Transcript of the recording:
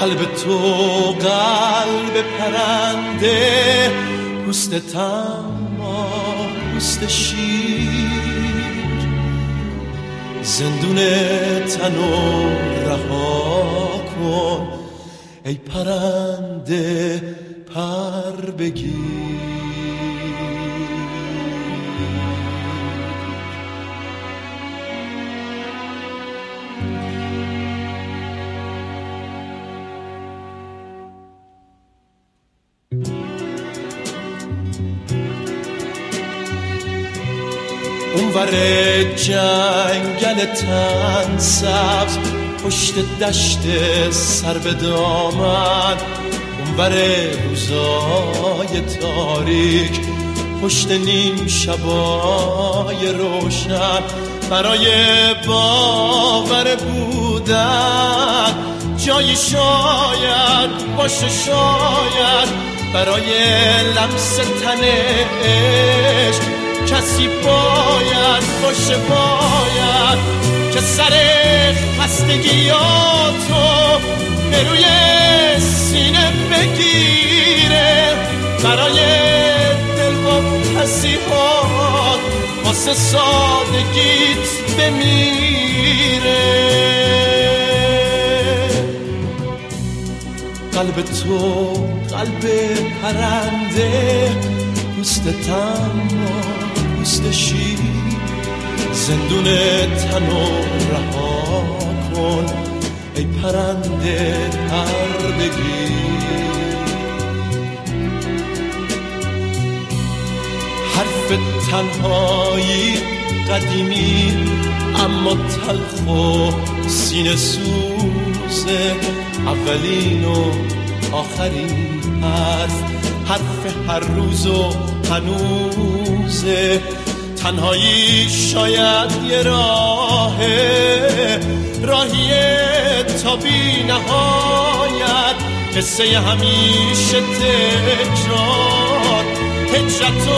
قلب تو قلب پرنده، پوست تما پوست شیر، زندون تنو رها کن ای پرنده پر بگیر. اونور جنگل تن سبز پشت دشت سر به دامن، اونور روزای تاریک پشت نیم شبای روشن، برای باور بودن جایی شاید باشه، شاید برای لمس تن عشق کسی باید باشه، باید که سر خستگیاتو به روی سینه بگیره، برای دلواپسی‌هات واسه سادگیت بمیره. قلب تو قلب پرنده، پوست تما پوست شیر، زندون تنو رها کن ای پرنده پر بگیر. حرف تنهایی قدیمی اما تلخ و سینه سوزه، اولین و آخرین حرف هر روز و هنوزه. تنهایی شاید یه راهیه تا بی نهایت، قصه همیشه تکرار، هجرت و